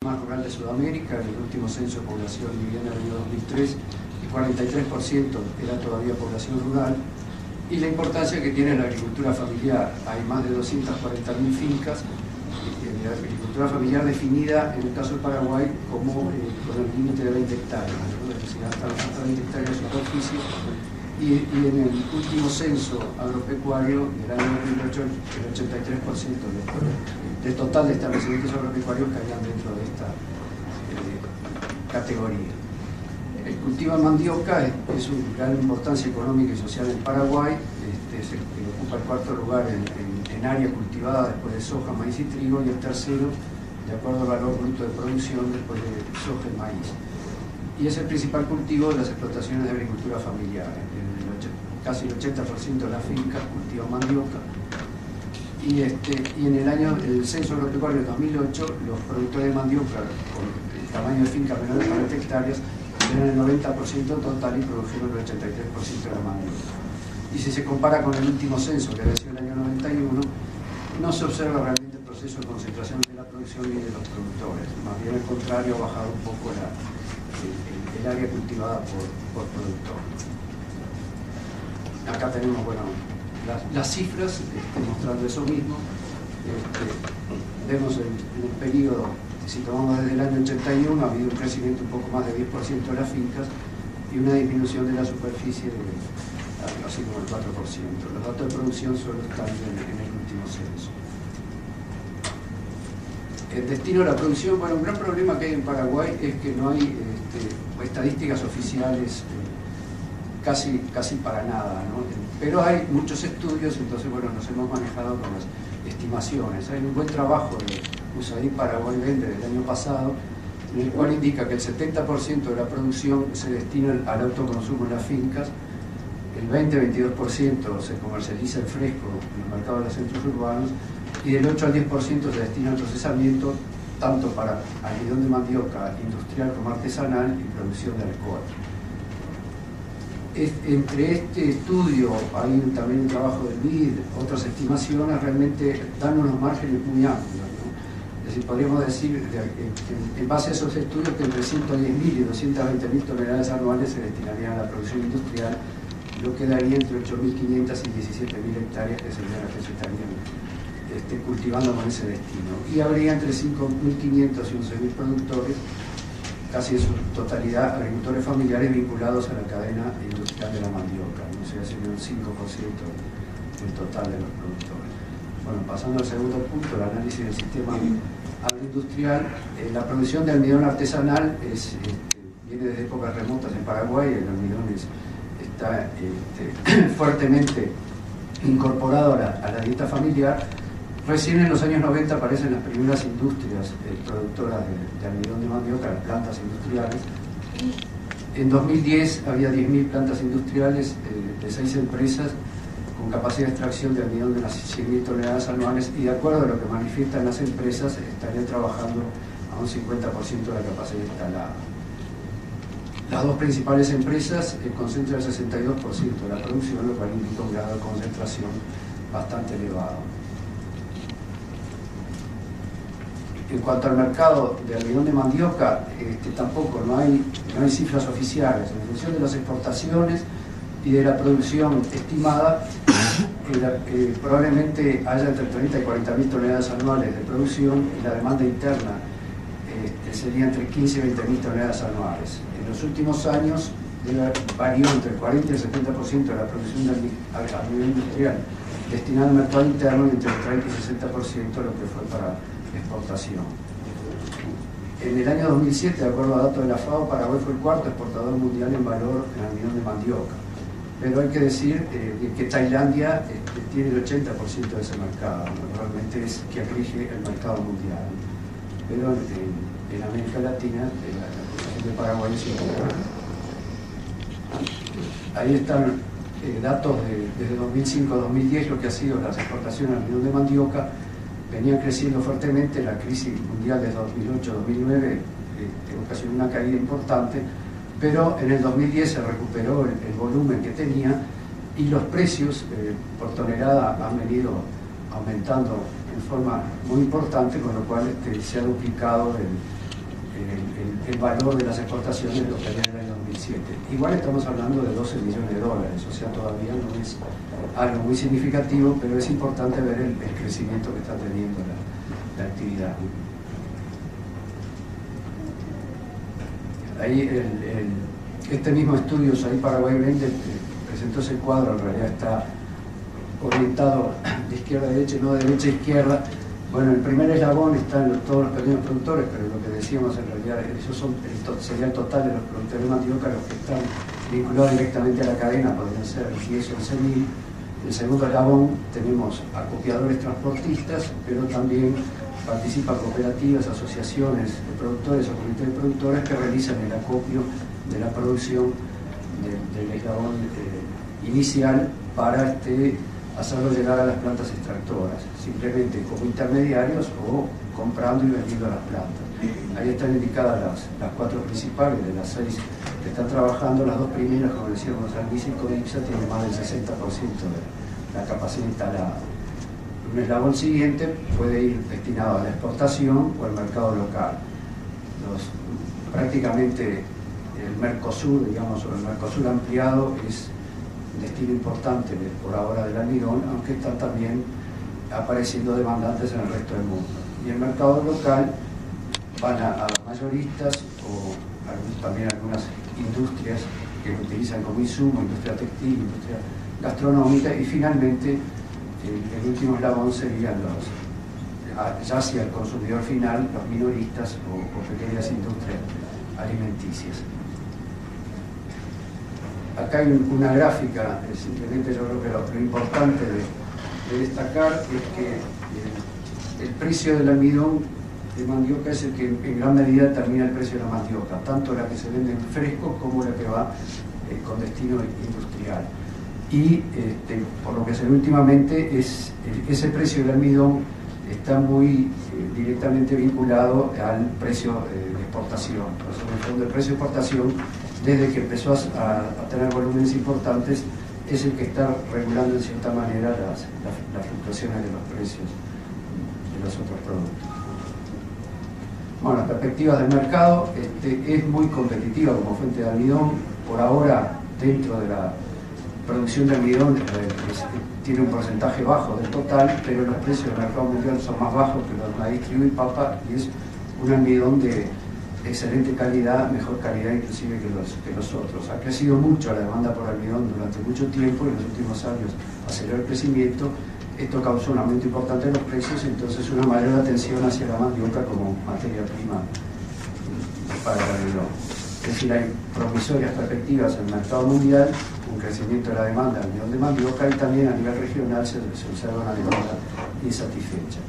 más rural de Sudamérica. En el último censo de población vivienda del año 2003, el 43% era todavía población rural, y la importancia que tiene la agricultura familiar. Hay más de 240.000 fincas, la agricultura familiar definida en el caso del Paraguay como con el límite de 20 hectáreas, ¿no? Es decir, hasta 20 hectáreas de superficie. Y en el último censo agropecuario del año 2008, el 83% del total de establecimientos agropecuarios caían dentro de esta categoría. El cultivo de mandioca es una gran importancia económica y social en Paraguay. Ocupa el cuarto lugar en área cultivada después de soja, maíz y trigo, y el tercero de acuerdo al valor bruto de producción después de soja y maíz. Y es el principal cultivo de las explotaciones de agricultura familiar. Casi el 80% de las fincas cultivan mandioca. Y en el censo agropecuario de 2008, los productores de mandioca con el tamaño de finca menor de 40 hectáreas eran el 90% total y produjeron el 83% de la mandioca. Y si se compara con el último censo, que había sido el año 91, no se observa realmente el proceso de concentración de la producción ni de los productores. Más bien al contrario, ha bajado un poco el área cultivada por productor. Acá tenemos, las cifras mostrando eso mismo. Vemos en el periodo, si tomamos desde el año 81, ha habido un crecimiento un poco más de 10% de las fincas y una disminución de la superficie de así como el 4%. Los datos de producción solo están en el último censo. El destino de la producción, un gran problema que hay en Paraguay es que no hay estadísticas oficiales casi para nada, ¿no? Pero hay muchos estudios, entonces nos hemos manejado con las estimaciones. Hay un buen trabajo de USAID Paraguay Vende del año pasado, en el cual indica que el 70% de la producción se destina al autoconsumo en las fincas, el 20-22% se comercializa en fresco en el mercado de los centros urbanos, y del 8 al 10% se destina al procesamiento, tanto para almidón de mandioca industrial como artesanal y producción de alcohol. Entre este estudio hay también un trabajo del BID, otras estimaciones realmente dan unos márgenes muy amplios, ¿no? Es decir, podríamos decir, en base a esos estudios, que entre 110.000 y 220.000 toneladas anuales se destinarían a la producción industrial, lo que daría entre 8.500 y 17.000 hectáreas que serían las que se estarían cultivando con ese destino. Y habría entre 5.500 y 11.000 productores, casi en su totalidad agricultores familiares vinculados a la cadena industrial de la mandioca, ¿no? O sea, sería un 5% del total de los productores. Pasando al segundo punto, el análisis del sistema agroindustrial. La producción de almidón artesanal viene desde épocas remotas en Paraguay. El almidón está fuertemente incorporado a la dieta familiar. Recién en los años 90 aparecen las primeras industrias productoras de almidón de mandioca, las plantas industriales. En 2010 había 10.000 plantas industriales de 6 empresas con capacidad de extracción de almidón de unas 100.000 toneladas anuales, y de acuerdo a lo que manifiestan las empresas, estarían trabajando a un 50% de la capacidad instalada. Las dos principales empresas concentran el 62% de la producción, lo cual indica un grado de concentración bastante elevado. En cuanto al mercado de almidón de mandioca, tampoco no hay cifras oficiales. En función de las exportaciones y de la producción estimada, probablemente haya entre 30 y 40.000 toneladas anuales de producción, y la demanda interna sería entre 15 y 20.000 toneladas anuales. En los últimos años varió entre el 40 y el 70% de la producción de almidón industrial destinada al mercado interno, y entre el 30 y el 60% lo que fue para exportación. En el año 2007, de acuerdo a datos de la FAO, Paraguay fue el cuarto exportador mundial en valor en almidón de mandioca. Pero hay que decir que Tailandia tiene el 80% de ese mercado, normalmente es que rige el mercado mundial. Pero en América Latina, la posición de Paraguay es importante. Ahí están datos desde 2005 a 2010, lo que ha sido las exportaciones de almidón de mandioca. Venían creciendo fuertemente. La crisis mundial de 2008-2009 ocasionó una caída importante, pero en el 2010 se recuperó el volumen que tenía, y los precios por tonelada han venido aumentando en forma muy importante, con lo cual se ha duplicado el valor de las exportaciones lo que había en el año 2007. Igual estamos hablando de 12 millones de dólares, o sea, todavía no es algo muy significativo, pero es importante ver el crecimiento que está teniendo la actividad. Ahí este mismo estudio, SAID Paraguay 20, presentó ese cuadro, en realidad está orientado de izquierda a derecha, no de derecha a izquierda. Bueno, el primer eslabón están todos los pequeños productores, pero lo que decíamos en realidad, esos sería el total de los productores de mandioca, los que están vinculados directamente a la cadena, podrían ser 10 o 11.000. El segundo eslabón tenemos acopiadores transportistas, pero también participan cooperativas, asociaciones de productores o comités de productores que realizan el acopio de la producción del eslabón inicial para hacerlo llegar a las plantas extractoras, simplemente como intermediarios o comprando y vendiendo las plantas. Ahí están indicadas las 4 principales, de las 6 que están trabajando, las 2 primeras, como decíamos, Alvis y Codipsa, tienen más del 60% de la capacidad instalada. Un eslabón siguiente puede ir destinado a la exportación o al mercado local. Prácticamente el Mercosur, digamos, o el Mercosur ampliado es un destino importante por ahora del almidón, aunque están también apareciendo demandantes en el resto del mundo. Y el mercado local van a mayoristas o también algunas industrias que lo utilizan como insumo, industria textil, industria gastronómica, y finalmente el último eslabón serían ya hacia el consumidor final, los minoristas o pequeñas industrias alimenticias. Acá hay una gráfica, simplemente yo creo que lo importante de destacar es que el precio del almidón de mandioca es el que en gran medida determina el precio de la mandioca, tanto la que se vende en fresco como la que va con destino industrial. Y por lo que se ve últimamente, ese precio del almidón está muy directamente vinculado al precio de exportación. O sea, en el fondo, el precio de exportación, desde que empezó a tener volúmenes importantes, es el que está regulando en cierta manera las fluctuaciones de los precios de los otros productos. Bueno, las perspectivas del mercado es muy competitiva como fuente de almidón. Por ahora, dentro de la producción de almidón tiene un porcentaje bajo del total, pero los precios del mercado mundial son más bajos que los de maíz, trigo y papa, y es un almidón de excelente calidad, mejor calidad inclusive que los otros. Ha crecido mucho la demanda por almidón durante mucho tiempo, y en los últimos años aceleró el crecimiento. Esto causó un aumento importante en los precios, entonces una mayor atención hacia la mandioca como materia prima para el almidón. Es decir, hay promisorias perspectivas en el mercado mundial, un crecimiento de la demanda del almidón de mandioca, y también a nivel regional se observa una demanda insatisfecha.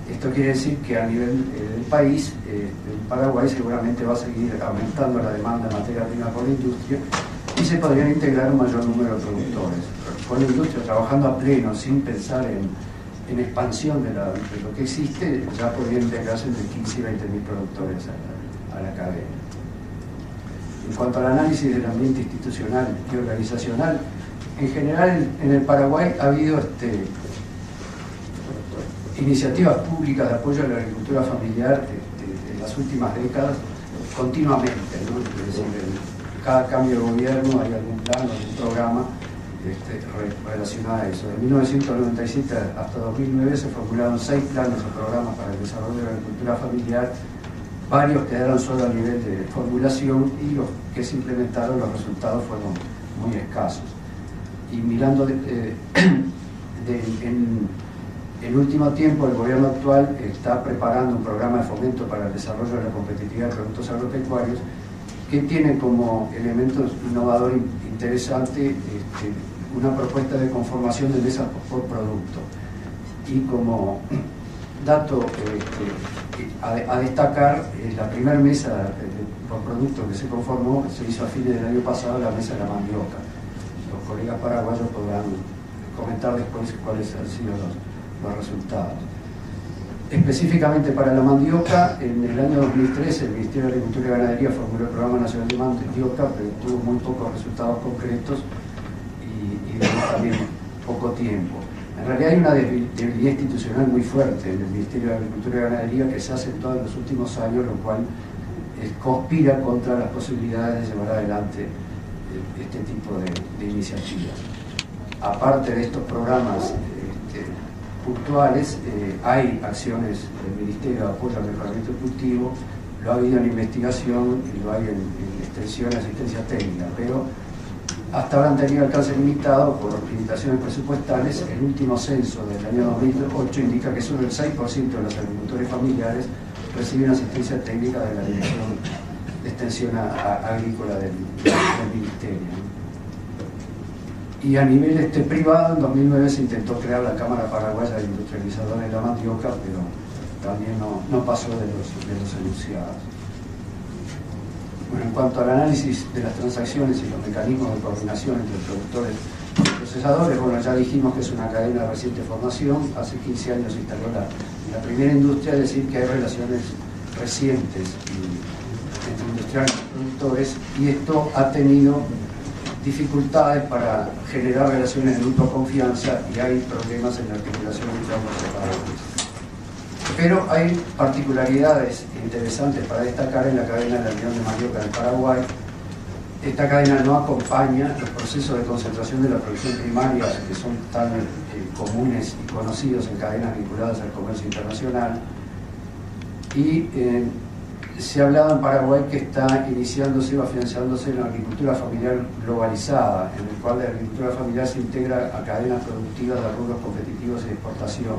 Esto quiere decir que a nivel del país, el Paraguay seguramente va a seguir aumentando la demanda de materia prima por la industria, y se podrían integrar un mayor número de productores. Con la industria trabajando a pleno, sin pensar en expansión de lo que existe, ya podría integrarse entre 15 y 20.000 productores a la cadena. En cuanto al análisis del ambiente institucional y organizacional, en general en el Paraguay ha habido iniciativas públicas de apoyo a la agricultura familiar en las últimas décadas continuamente, ¿no? Es decir, en cada cambio de gobierno hay algún plan, algún programa relacionado a eso. De 1997 hasta 2009 se formularon 6 planes o programas para el desarrollo de la agricultura familiar. Varios quedaron solo a nivel de formulación, y los que se implementaron, los resultados fueron muy escasos. Y mirando en último tiempo, el gobierno actual está preparando un programa de fomento para el desarrollo de la competitividad de productos agropecuarios, que tiene como elemento innovador interesante una propuesta de conformación de mesas por producto. Y como dato a destacar, la primera mesa por producto que se conformó se hizo a fines del año pasado, la mesa de la mandioca. Los colegas paraguayos podrán comentar después cuáles han sido los resultados. Específicamente para la mandioca, en el año 2013 el Ministerio de Agricultura y Ganadería formuló el Programa Nacional de Mandioca, pero tuvo muy pocos resultados concretos y también poco tiempo. En realidad hay una debilidad institucional muy fuerte en el Ministerio de Agricultura y Ganadería, que se ha acentuado en los últimos años, lo cual conspira contra las posibilidades de llevar adelante este tipo de iniciativas. Aparte de estos programas puntuales, hay acciones del Ministerio de Apoyo al Mejoramiento del Cultivo, lo ha habido en investigación y lo hay en extensión y asistencia técnica, pero hasta ahora han tenido alcance limitado por limitaciones presupuestales. El último censo del año 2008 indica que solo el 6% de los agricultores familiares reciben asistencia técnica de la Dirección de Extensión Agrícola del Ministerio. Y a nivel privado, en 2009 se intentó crear la Cámara Paraguaya de Industrializadores de la Mandioca, pero también no pasó de los enunciados. Bueno, en cuanto al análisis de las transacciones y los mecanismos de coordinación entre productores y procesadores, bueno, ya dijimos que es una cadena de reciente formación. Hace 15 años se instaló la primera industria, es decir, que hay relaciones recientes entre industriales y productores, y esto ha tenido dificultades para generar relaciones de mutua confianza y hay problemas en la articulación entre ambos separadores. Pero hay particularidades interesantes para destacar en la cadena de la Unión de Mandioca del Paraguay. Esta cadena no acompaña los procesos de concentración de la producción primaria, que son tan comunes y conocidos en cadenas vinculadas al comercio internacional, y se ha hablado en Paraguay que está iniciándose o afianzándose en la agricultura familiar globalizada, en el cual la agricultura familiar se integra a cadenas productivas de rubros competitivos y de exportación.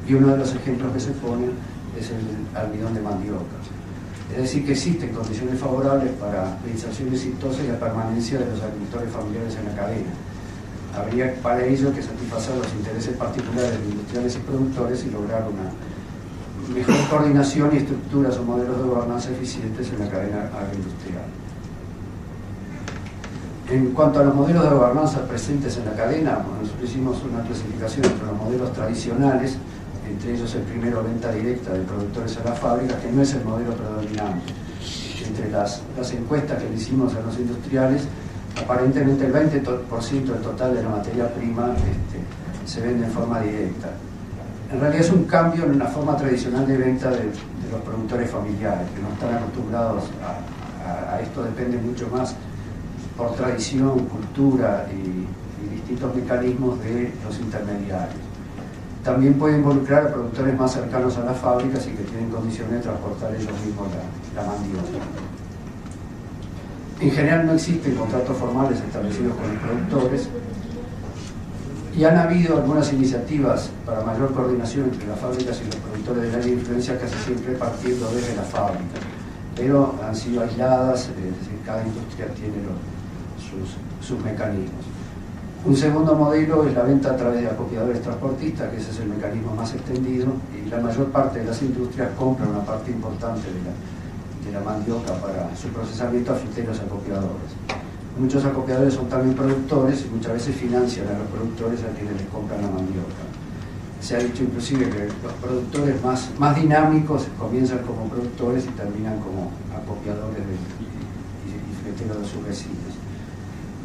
Y uno de los ejemplos que se ponen es el almidón de mandioca. Es decir, que existen condiciones favorables para la inserción exitosa y la permanencia de los agricultores familiares en la cadena. Habría para ello que satisfacer los intereses particulares de industriales y productores y lograr una mejor coordinación y estructuras o modelos de gobernanza eficientes en la cadena agroindustrial. En cuanto a los modelos de gobernanza presentes en la cadena, bueno, nosotros hicimos una clasificación entre los modelos tradicionales, entre ellos el primero, venta directa de productores a las fábricas, que no es el modelo predominante. Entre las encuestas que le hicimos a los industriales, aparentemente el 20% del total de la materia prima se vende en forma directa. En realidad es un cambio en la forma tradicional de venta de los productores familiares, que no están acostumbrados a esto, depende mucho más por tradición, cultura y distintos mecanismos de los intermediarios. También puede involucrar a productores más cercanos a las fábricas y que tienen condiciones de transportar ellos mismos la mandioca. En general no existen contratos formales establecidos con los productores, y han habido algunas iniciativas para mayor coordinación entre las fábricas y los productores del área de influencia, casi siempre partiendo desde la fábrica, pero han sido aisladas, es decir, cada industria tiene sus mecanismos. Un segundo modelo es la venta a través de acopiadores transportistas, que ese es el mecanismo más extendido, y la mayor parte de las industrias compran una parte importante de la mandioca para su procesamiento a fruteros acopiadores. Muchos acopiadores son también productores y muchas veces financian a los productores a quienes les compran la mandioca. Se ha dicho inclusive que los productores más dinámicos comienzan como productores y terminan como acopiadores y fruteros de sus vecinos.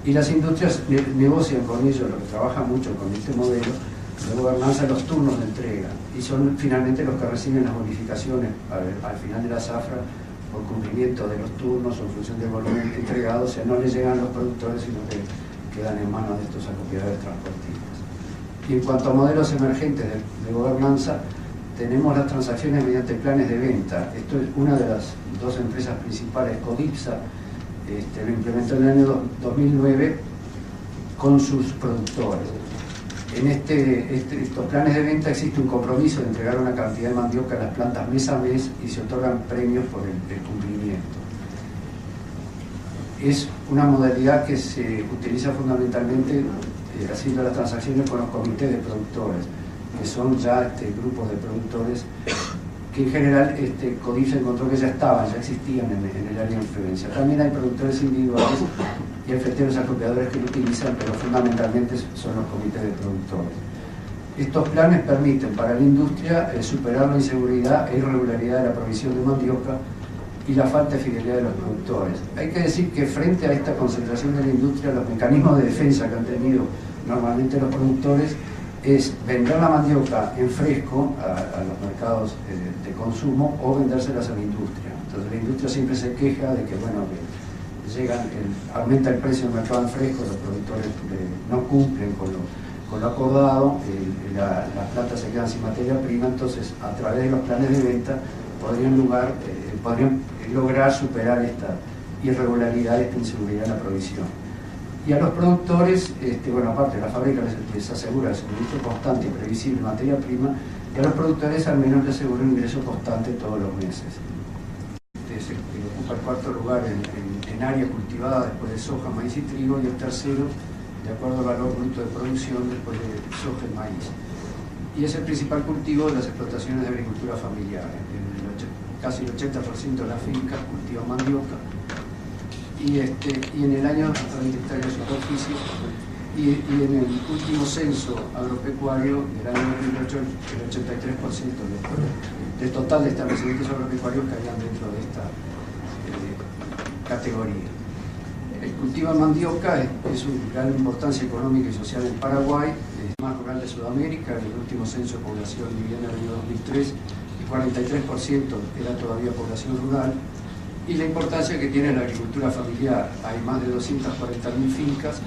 Y las industrias negocian con ellos, lo que trabajan mucho con este modelo de gobernanza, los turnos de entrega, y son finalmente los que reciben las bonificaciones al final de la zafra por cumplimiento de los turnos o en función del volumen entregado. O sea, no les llegan a los productores, sino que quedan en manos de estos acopiadores transportistas. Y en cuanto a modelos emergentes de gobernanza, tenemos las transacciones mediante planes de venta. Esto es una de las dos empresas principales, Codipsa, lo implementó en el año 2009 con sus productores. En estos planes de venta existe un compromiso de entregar una cantidad de mandioca a las plantas mes a mes y se otorgan premios por el cumplimiento. Es una modalidad que se utiliza fundamentalmente haciendo las transacciones con los comités de productores, que son ya grupos de productores que en general Codipsa encontró que ya existían en el área de influencia. También hay productores individuales y hay fleteros acopiadores que lo utilizan, pero fundamentalmente son los comités de productores. Estos planes permiten para la industria superar la inseguridad e irregularidad de la provisión de mandioca y la falta de fidelidad de los productores. Hay que decir que frente a esta concentración de la industria, los mecanismos de defensa que han tenido normalmente los productores es vender la mandioca en fresco a los mercados de consumo o vendérselas a la industria. Entonces la industria siempre se queja de que, bueno, que aumenta el precio del mercado en fresco, los productores no cumplen con lo acordado, las plantas se quedan sin materia prima, entonces a través de los planes de venta podrían lograr superar esta irregularidad, esta inseguridad en la provisión. Y a los productores, bueno, aparte la fábrica les asegura el suministro constante y previsible de materia prima, y a los productores al menos les asegura un ingreso constante todos los meses. Ocupa el cuarto lugar en área cultivada después de soja, maíz y trigo, y el tercero de acuerdo al valor bruto de producción después de soja y maíz. Y es el principal cultivo de las explotaciones de agricultura familiar. Casi el 80% de las fincas cultivan mandioca. Y en el año, hasta 20 hectáreas de superficie, y en el último censo agropecuario del año 2008, el 83% del total de establecimientos agropecuarios caían dentro de esta categoría. El cultivo de mandioca es de gran importancia económica y social en Paraguay, es el más rural de Sudamérica. En el último censo de población vivienda del año 2003, el 43% era todavía población rural. Y la importancia que tiene la agricultura familiar. Hay más de 240.000 fincas,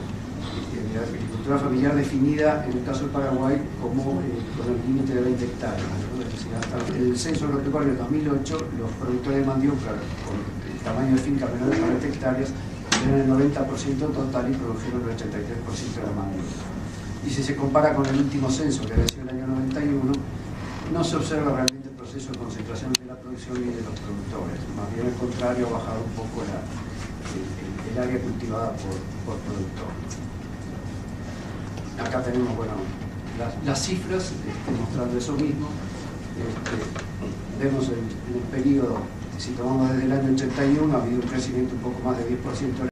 la agricultura familiar definida en el caso de Paraguay como con el límite de 20 hectáreas. ¿No? Es decir, hasta el censo agropecuario del 2008, los productores de mandioca con el tamaño de finca menor de 40 hectáreas eran el 90% total y produjeron el 83% de la mandioca. Y si se compara con el último censo que había sido el año 91, no se observa realmente el proceso de concentración de la producción y de los productores. Más bien al contrario, ha bajado un poco el área cultivada por productor. Acá tenemos, bueno, las cifras mostrando eso mismo. Vemos en el periodo, si tomamos desde el año 81, ha habido un crecimiento un poco más de 10%